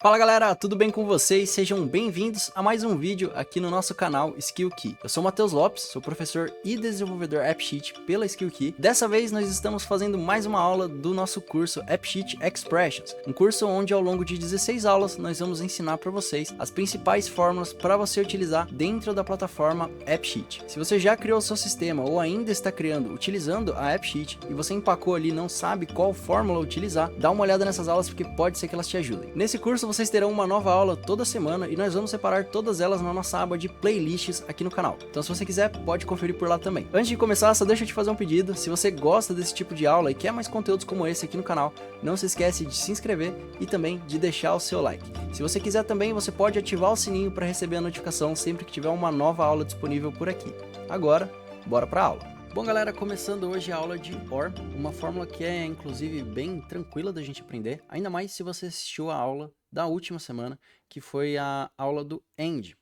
Fala galera, tudo bem com vocês? Sejam bem-vindos a mais um vídeo aqui no nosso canal SkillKey. Eu sou o Matheus Lopes, sou professor e desenvolvedor AppSheet pela SkillKey. Dessa vez nós estamos fazendo mais uma aula do nosso curso AppSheet Expressions, um curso onde ao longo de 16 aulas nós vamos ensinar para vocês as principais fórmulas para você utilizar dentro da plataforma AppSheet. Se você já criou o seu sistema ou ainda está criando utilizando a AppSheet e você empacou ali e não sabe qual fórmula utilizar, dá uma olhada nessas aulas porque pode ser que elas te ajudem. Nesse curso vocês terão uma nova aula toda semana e nós vamos separar todas elas na nossa aba de playlists aqui no canal. Então se você quiser, pode conferir por lá também. Antes de começar, só deixa eu te fazer um pedido. Se você gosta desse tipo de aula e quer mais conteúdos como esse aqui no canal, não se esquece de se inscrever e também de deixar o seu like. Se você quiser também, você pode ativar o sininho para receber a notificação sempre que tiver uma nova aula disponível por aqui. Agora, bora para a aula. Bom galera, começando hoje a aula de OR, uma fórmula que é inclusive bem tranquila da gente aprender, ainda mais se você assistiu a aula da última semana, que foi a aula do AND.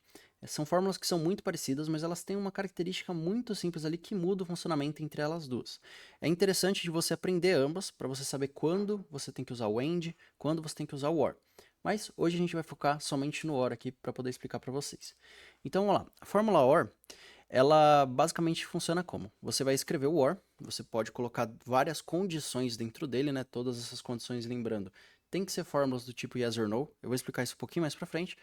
São fórmulas que são muito parecidas, mas elas têm uma característica muito simples ali que muda o funcionamento entre elas duas. É interessante de você aprender ambas, para você saber quando você tem que usar o AND, quando você tem que usar o OR. Mas hoje a gente vai focar somente no OR aqui para poder explicar para vocês. Então vamos lá, a fórmula OR, ela basicamente funciona como? Você vai escrever o OR, você pode colocar várias condições dentro dele, né? Todas essas condições, lembrando, tem que ser fórmulas do tipo yes or no. Eu vou explicar isso um pouquinho mais pra frente.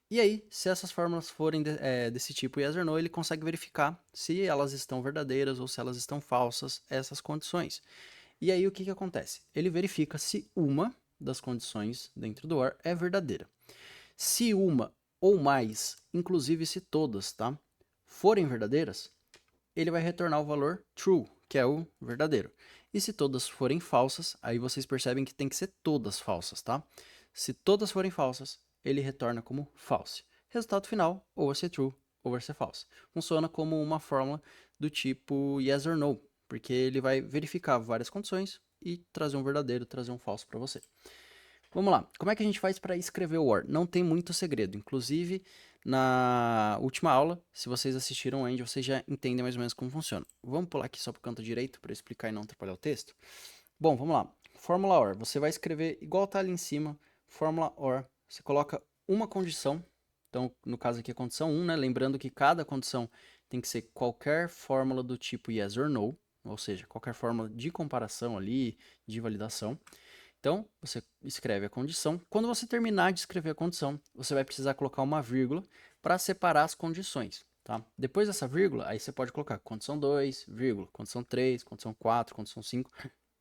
E aí, se essas fórmulas forem desse tipo yes or no, ele consegue verificar se elas estão verdadeiras ou se elas estão falsas, essas condições. E aí, o que acontece? Ele verifica se uma das condições dentro do OR é verdadeira. Se uma ou mais, inclusive se todas, tá, forem verdadeiras, ele vai retornar o valor true, que é o verdadeiro. E se todas forem falsas, aí vocês percebem que tem que ser todas falsas, tá? Se todas forem falsas, ele retorna como false. Resultado final, ou vai ser true, ou vai ser false. Funciona como uma fórmula do tipo yes or no, porque ele vai verificar várias condições e trazer um verdadeiro, trazer um falso para você. Vamos lá, como é que a gente faz para escrever o OR? Não tem muito segredo, inclusive na última aula, se vocês assistiram ainda, vocês já entendem mais ou menos como funciona. Vamos pular aqui só para o canto direito para explicar e não atrapalhar o texto? Bom, vamos lá. Fórmula OR, você vai escrever igual está ali em cima, fórmula OR, você coloca uma condição, então no caso aqui é condição 1, né? Lembrando que cada condição tem que ser qualquer fórmula do tipo yes or no, ou seja, qualquer fórmula de comparação ali, de validação. Então, você escreve a condição. Quando você terminar de escrever a condição, você vai precisar colocar uma vírgula para separar as condições. Tá? Depois dessa vírgula, aí você pode colocar condição 2, vírgula, condição 3, condição 4, condição 5.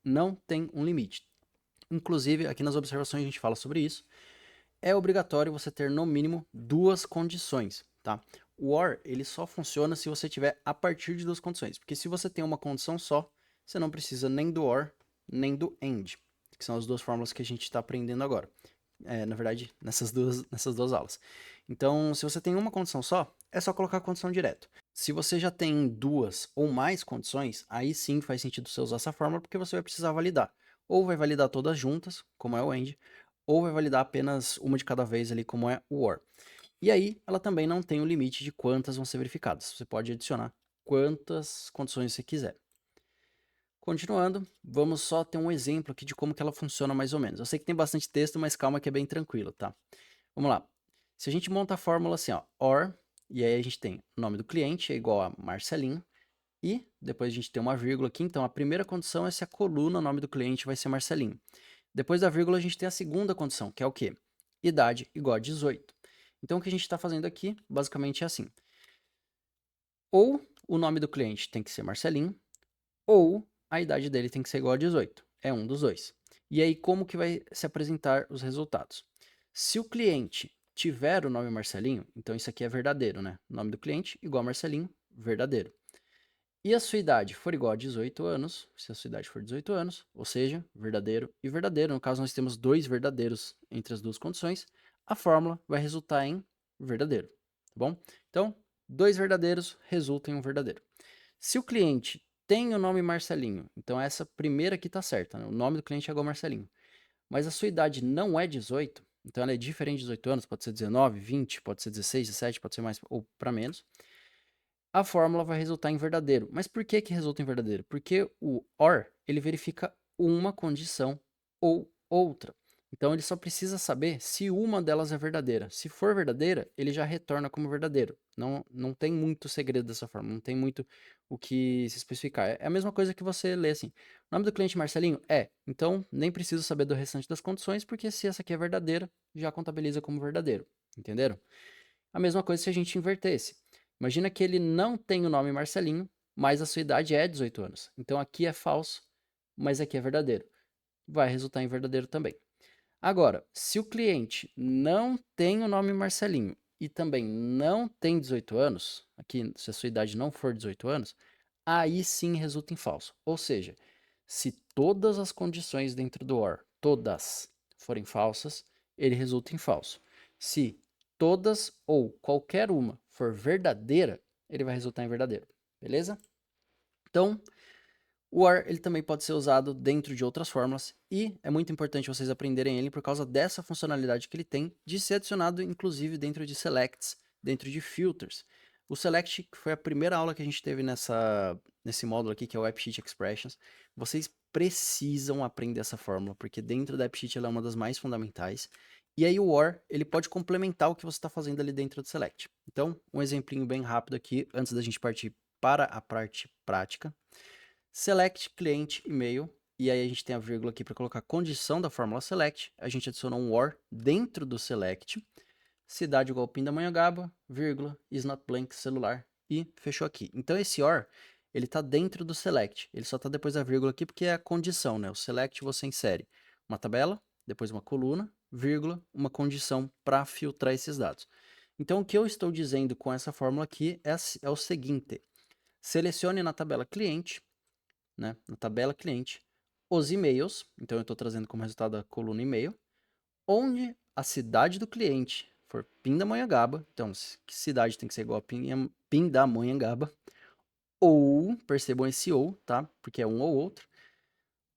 Não tem um limite. Inclusive, aqui nas observações a gente fala sobre isso. É obrigatório você ter no mínimo duas condições. Tá? O OR ele só funciona se você tiver a partir de duas condições. Porque se você tem uma condição só, você não precisa nem do OR, nem do AND, que são as duas fórmulas que a gente está aprendendo agora. Na verdade, nessas duas aulas. Então, se você tem uma condição só, é só colocar a condição direto. Se você já tem duas ou mais condições, aí sim faz sentido você usar essa fórmula, porque você vai precisar validar. Ou vai validar todas juntas, como é o AND, ou vai validar apenas uma de cada vez ali, como é o OR. E aí, ela também não tem um limite de quantas vão ser verificadas. Você pode adicionar quantas condições você quiser. Continuando, vamos só ter um exemplo aqui de como que ela funciona mais ou menos. Eu sei que tem bastante texto, mas calma que é bem tranquilo, tá? Vamos lá. Se a gente monta a fórmula assim, ó, OR, e aí a gente tem o nome do cliente é igual a Marcelinho, e depois a gente tem uma vírgula aqui, então a primeira condição é se a coluna, o nome do cliente, vai ser Marcelinho. Depois da vírgula a gente tem a segunda condição, que é o quê? Idade igual a 18. Então o que a gente está fazendo aqui, basicamente é assim. Ou o nome do cliente tem que ser Marcelinho, ou a idade dele tem que ser igual a 18. É um dos dois. E aí, como que vai se apresentar os resultados? Se o cliente tiver o nome Marcelinho, então isso aqui é verdadeiro, né? O nome do cliente igual a Marcelinho, verdadeiro. E a sua idade for igual a 18 anos, se a sua idade for 18 anos, ou seja, verdadeiro e verdadeiro, no caso nós temos dois verdadeiros entre as duas condições, a fórmula vai resultar em verdadeiro, tá bom? Então, dois verdadeiros resultam em um verdadeiro. Se o cliente tem o nome Marcelinho, então essa primeira aqui tá certa, né? O nome do cliente é igual a Marcelinho. Mas a sua idade não é 18, então ela é diferente de 18 anos, pode ser 19, 20, pode ser 16, 17, pode ser mais ou para menos. A fórmula vai resultar em verdadeiro. Mas por que que resulta em verdadeiro? Porque o OR, ele verifica uma condição ou outra. Então ele só precisa saber se uma delas é verdadeira. Se for verdadeira, ele já retorna como verdadeiro. Não tem muito segredo dessa forma, não tem muito o que se especificar. É a mesma coisa que você lê assim. O nome do cliente Marcelinho? É. Então nem preciso saber do restante das condições, porque se essa aqui é verdadeira, já contabiliza como verdadeiro. Entenderam? A mesma coisa se a gente invertesse. Imagina que ele não tem o nome Marcelinho, mas a sua idade é 18 anos. Então aqui é falso, mas aqui é verdadeiro. Vai resultar em verdadeiro também. Agora, se o cliente não tem o nome Marcelinho e também não tem 18 anos, aqui se a sua idade não for 18 anos, aí sim resulta em falso. Ou seja, se todas as condições dentro do OR, todas, forem falsas, ele resulta em falso. Se todas ou qualquer uma for verdadeira, ele vai resultar em verdadeiro. Beleza? Então, o OR ele também pode ser usado dentro de outras fórmulas e é muito importante vocês aprenderem ele por causa dessa funcionalidade que ele tem de ser adicionado inclusive dentro de selects, dentro de filters. O select que foi a primeira aula que a gente teve nesse módulo aqui, que é o AppSheet Expressions. Vocês precisam aprender essa fórmula, porque dentro da AppSheet ela é uma das mais fundamentais. E aí o OR, ele pode complementar o que você está fazendo ali dentro do select. Então, um exemplinho bem rápido aqui, antes da gente partir para a parte prática. Select cliente e-mail, e aí a gente tem a vírgula aqui para colocar a condição da fórmula select, a gente adicionou um OR dentro do select, cidade igual Pindamonhangaba, vírgula, is not blank celular, e fechou aqui. Então esse OR, ele está dentro do select, ele só está depois da vírgula aqui porque é a condição, né? O select você insere uma tabela, depois uma coluna, vírgula, uma condição para filtrar esses dados. Então o que eu estou dizendo com essa fórmula aqui é o seguinte, selecione na tabela cliente, né, na tabela cliente, os e-mails, então eu estou trazendo como resultado a coluna e-mail, onde a cidade do cliente for Pindamonhangaba, então que cidade tem que ser igual a Pindamonhangaba, ou, percebam esse ou, tá, porque é um ou outro,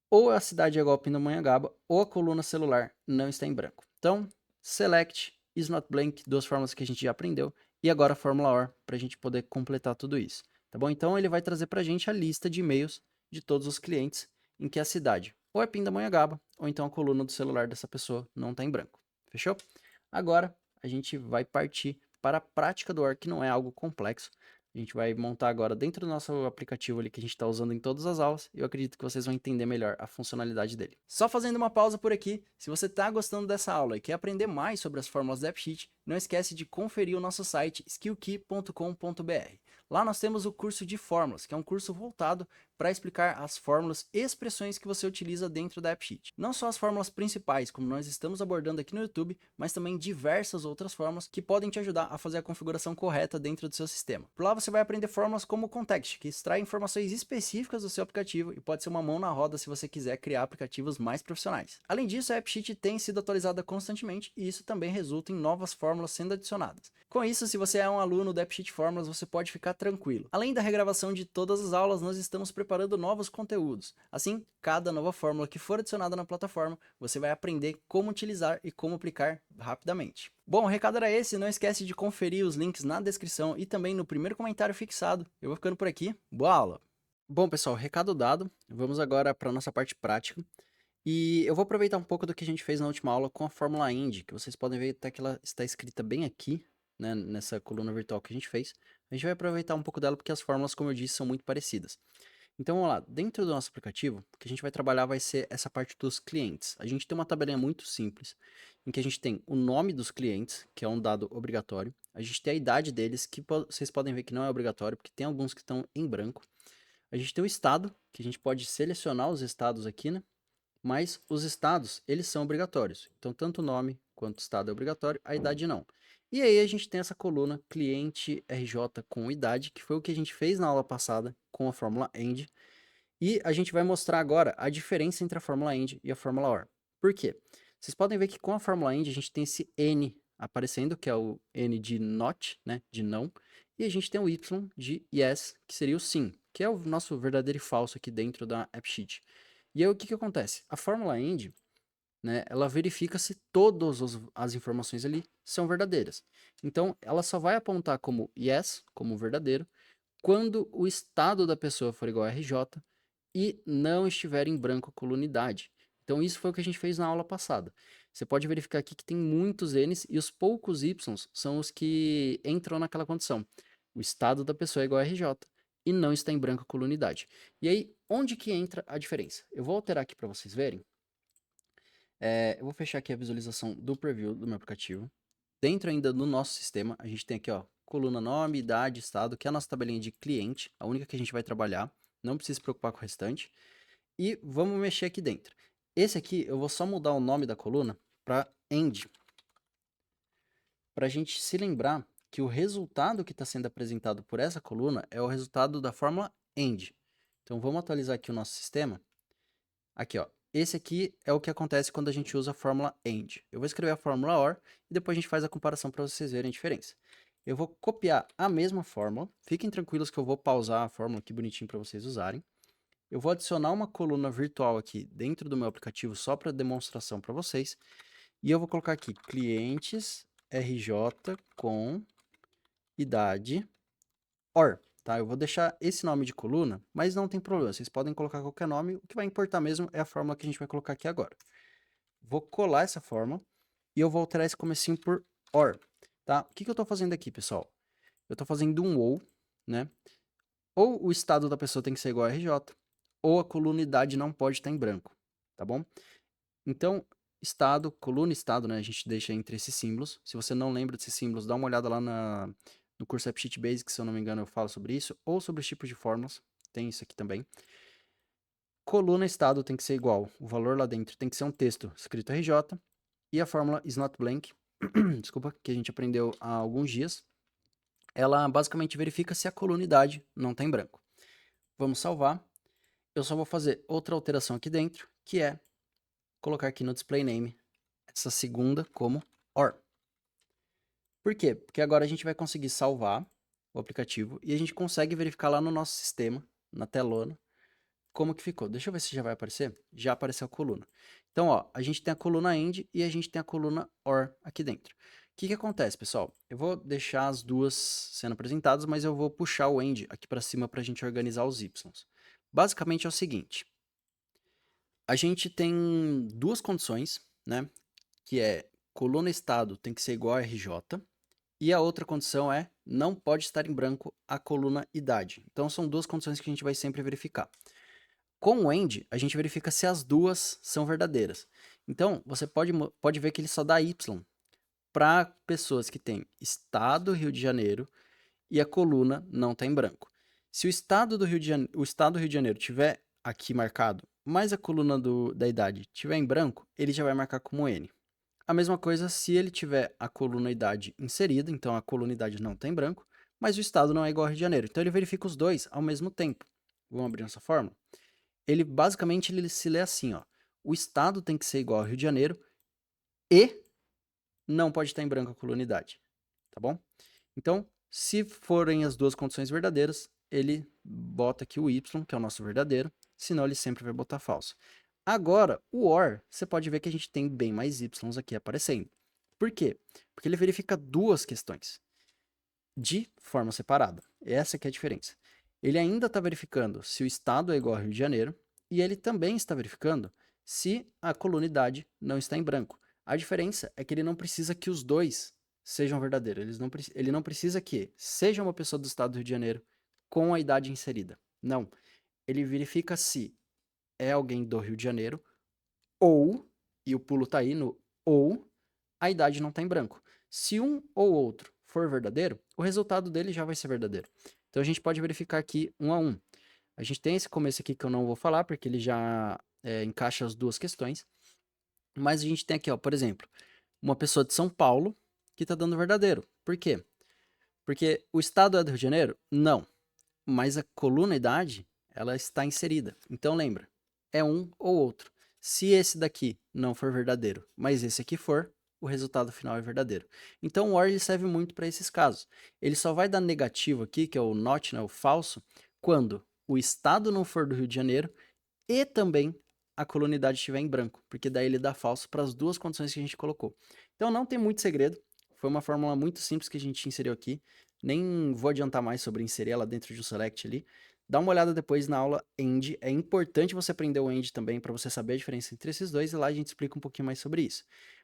ou a cidade é igual a Pindamonhangaba, ou a coluna celular não está em branco. Então, select, is not blank, duas formas que a gente já aprendeu, e agora a fórmula OR, para a gente poder completar tudo isso, tá bom? Então ele vai trazer para a gente a lista de e-mails de todos os clientes em que a cidade ou é Pindamonhangaba, ou então a coluna do celular dessa pessoa não está em branco, fechou? Agora a gente vai partir para a prática do OR, que não é algo complexo. A gente vai montar agora dentro do nosso aplicativo ali que a gente está usando em todas as aulas e eu acredito que vocês vão entender melhor a funcionalidade dele. Só fazendo uma pausa por aqui, se você está gostando dessa aula e quer aprender mais sobre as fórmulas da AppSheet, não esquece de conferir o nosso site skillkey.com.br. Lá nós temos o curso de fórmulas, que é um curso voltado para explicar as fórmulas e expressões que você utiliza dentro da AppSheet. Não só as fórmulas principais, como nós estamos abordando aqui no YouTube, mas também diversas outras fórmulas que podem te ajudar a fazer a configuração correta dentro do seu sistema. Por lá você vai aprender fórmulas como o Context, que extrai informações específicas do seu aplicativo e pode ser uma mão na roda se você quiser criar aplicativos mais profissionais. Além disso, a AppSheet tem sido atualizada constantemente e isso também resulta em novas fórmulas sendo adicionadas. Com isso, se você é um aluno da AppSheet Fórmulas, você pode ficar tranquilo. Além da regravação de todas as aulas, nós estamos preparando novos conteúdos. Assim, cada nova fórmula que for adicionada na plataforma, você vai aprender como utilizar e como aplicar rapidamente. Bom, o recado era esse, não esquece de conferir os links na descrição e também no primeiro comentário fixado. Eu vou ficando por aqui, boa aula! Bom pessoal, recado dado, vamos agora para a nossa parte prática. E eu vou aproveitar um pouco do que a gente fez na última aula com a fórmula END, que vocês podem ver até que ela está escrita bem aqui, né, nessa coluna virtual que a gente fez. A gente vai aproveitar um pouco dela porque as fórmulas, como eu disse, são muito parecidas. Então vamos lá, dentro do nosso aplicativo, o que a gente vai trabalhar vai ser essa parte dos clientes. A gente tem uma tabelinha muito simples, em que a gente tem o nome dos clientes, que é um dado obrigatório. A gente tem a idade deles, que vocês podem ver que não é obrigatório, porque tem alguns que estão em branco. A gente tem o estado, que a gente pode selecionar os estados aqui, né? Mas os estados, eles são obrigatórios. Então, tanto o nome quanto o estado é obrigatório, a idade não. E aí a gente tem essa coluna cliente RJ com idade, que foi o que a gente fez na aula passada com a fórmula AND. E a gente vai mostrar agora a diferença entre a fórmula AND e a fórmula OR. Por quê? Vocês podem ver que com a fórmula AND a gente tem esse N aparecendo, que é o N de not, né, de não. E a gente tem o Y de yes, que seria o sim, que é o nosso verdadeiro e falso aqui dentro da AppSheet. E aí o que que acontece? A fórmula AND, né, ela verifica se todas as informações ali são verdadeiras. Então, ela só vai apontar como yes, como verdadeiro, quando o estado da pessoa for igual a RJ e não estiver em branco a coluna idade. Então, isso foi o que a gente fez na aula passada. Você pode verificar aqui que tem muitos N's e os poucos Y's são os que entram naquela condição. O estado da pessoa é igual a RJ e não está em branco a colunidade. E aí, onde que entra a diferença? Eu vou alterar aqui para vocês verem. Eu vou fechar aqui a visualização do preview do meu aplicativo. Dentro ainda do nosso sistema, a gente tem aqui, ó, coluna nome, idade, estado, que é a nossa tabelinha de cliente, a única que a gente vai trabalhar. Não precisa se preocupar com o restante. E vamos mexer aqui dentro. Esse aqui, eu vou só mudar o nome da coluna para end, para a gente se lembrar que o resultado que está sendo apresentado por essa coluna é o resultado da fórmula end. Então vamos atualizar aqui o nosso sistema. Aqui, ó. Esse aqui é o que acontece quando a gente usa a fórmula AND. Eu vou escrever a fórmula OR e depois a gente faz a comparação para vocês verem a diferença. Eu vou copiar a mesma fórmula. Fiquem tranquilos que eu vou pausar a fórmula aqui bonitinho para vocês usarem. Eu vou adicionar uma coluna virtual aqui dentro do meu aplicativo só para demonstração para vocês. E eu vou colocar aqui clientes RJ com idade OR. Tá? Eu vou deixar esse nome de coluna, mas não tem problema, vocês podem colocar qualquer nome, o que vai importar mesmo é a fórmula que a gente vai colocar aqui agora. Vou colar essa fórmula e eu vou alterar esse comecinho por OR, tá? O que eu estou fazendo aqui, pessoal? Eu estou fazendo um OU, né? Ou o estado da pessoa tem que ser igual a RJ, ou a coluna idade não pode estar em branco, tá bom? Então, estado, coluna estado, né? A gente deixa entre esses símbolos. Se você não lembra desses símbolos, dá uma olhada lá no curso AppSheet Basic, se eu não me engano, eu falo sobre isso, ou sobre os tipos de fórmulas, tem isso aqui também. Coluna estado tem que ser igual, o valor lá dentro tem que ser um texto escrito RJ, e a fórmula is not blank, desculpa, que a gente aprendeu há alguns dias, ela basicamente verifica se a coluna idade não está em branco. Vamos salvar. Eu só vou fazer outra alteração aqui dentro, que é colocar aqui no display name essa segunda como OR. Por quê? Porque agora a gente vai conseguir salvar o aplicativo e a gente consegue verificar lá no nosso sistema, na telona, como que ficou. Deixa eu ver se já vai aparecer. Já apareceu a coluna. Então, ó, a gente tem a coluna end e a gente tem a coluna OR aqui dentro. O que que acontece, pessoal? Eu vou deixar as duas sendo apresentadas, mas eu vou puxar o end aqui para cima para a gente organizar os Ys. Basicamente é o seguinte. A gente tem duas condições, né? Que é coluna estado tem que ser igual a RJ. E a outra condição é não pode estar em branco a coluna idade. Então são duas condições que a gente vai sempre verificar. Com o AND, a gente verifica se as duas são verdadeiras. Então, você pode ver que ele só dá Y para pessoas que têm estado Rio de Janeiro e a coluna não está em branco. Se o estado do Rio de Janeiro tiver aqui marcado, mas a coluna da idade tiver em branco, ele já vai marcar como N. A mesma coisa se ele tiver a coluna idade inserida, então a coluna idade não está em branco, mas o estado não é igual ao Rio de Janeiro. Então ele verifica os dois ao mesmo tempo. Vamos abrir nossa fórmula? Ele basicamente ele se lê assim, ó. O estado tem que ser igual ao Rio de Janeiro e não pode estar em branco a coluna idade, tá bom? Então, se forem as duas condições verdadeiras, ele bota aqui o Y, que é o nosso verdadeiro, senão ele sempre vai botar falso. Agora, o OR, você pode ver que a gente tem bem mais Ys aqui aparecendo. Por quê? Porque ele verifica duas questões de forma separada. Essa que é a diferença. Ele ainda está verificando se o estado é igual ao Rio de Janeiro e ele também está verificando se a coluna idade não está em branco. A diferença é que ele não precisa que os dois sejam verdadeiros. Ele não precisa que seja uma pessoa do estado do Rio de Janeiro com a idade inserida. Não. Ele verifica se é alguém do Rio de Janeiro ou, e o pulo está aí no ou, a idade não está em branco. Se um ou outro for verdadeiro, o resultado dele já vai ser verdadeiro. Então a gente pode verificar aqui um a um. A gente tem esse começo aqui que eu não vou falar, porque ele já encaixa as duas questões. Mas a gente tem aqui, ó, por exemplo, uma pessoa de São Paulo que está dando verdadeiro. Por quê? Porque o estado é do Rio de Janeiro? Não. Mas a coluna idade, ela está inserida. Então lembra, é um ou outro. Se esse daqui não for verdadeiro, mas esse aqui for, o resultado final é verdadeiro. Então o OR ele serve muito para esses casos. Ele só vai dar negativo aqui, que é o not, né, o falso, quando o estado não for do Rio de Janeiro e também a coluna idade estiver em branco, porque daí ele dá falso para as duas condições que a gente colocou. Então não tem muito segredo, foi uma fórmula muito simples que a gente inseriu aqui, nem vou adiantar mais sobre inserir ela dentro de um select ali. Dá uma olhada depois na aula AND, é importante você aprender o AND também para você saber a diferença entre esses dois e lá a gente explica um pouquinho mais sobre isso.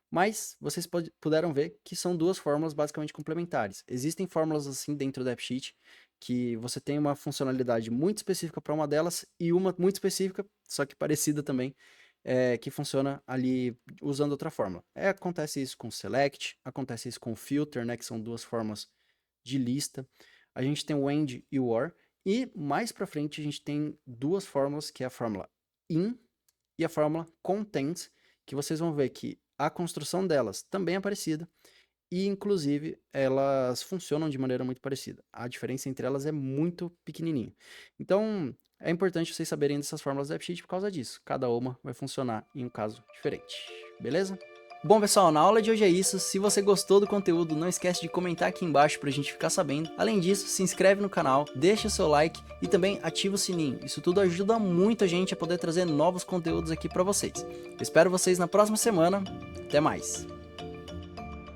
Mas vocês puderam ver que são duas fórmulas basicamente complementares. Existem fórmulas assim dentro da AppSheet que você tem uma funcionalidade muito específica para uma delas e uma muito específica, só que parecida também, que funciona ali usando outra fórmula. Acontece isso com select, acontece isso com filter, né, que são duas formas de lista. A gente tem o end e o or, e mais para frente a gente tem duas fórmulas, que é a fórmula in e a fórmula content, que vocês vão ver que a construção delas também é parecida, e inclusive elas funcionam de maneira muito parecida. A diferença entre elas é muito pequenininha. Então é importante vocês saberem dessas fórmulas da AppSheet por causa disso. Cada uma vai funcionar em um caso diferente, beleza? Bom, pessoal, na aula de hoje é isso. Se você gostou do conteúdo, não esquece de comentar aqui embaixo pra gente ficar sabendo. Além disso, se inscreve no canal, deixa o seu like e também ativa o sininho. Isso tudo ajuda muito a gente a poder trazer novos conteúdos aqui pra vocês. Eu espero vocês na próxima semana. Até mais!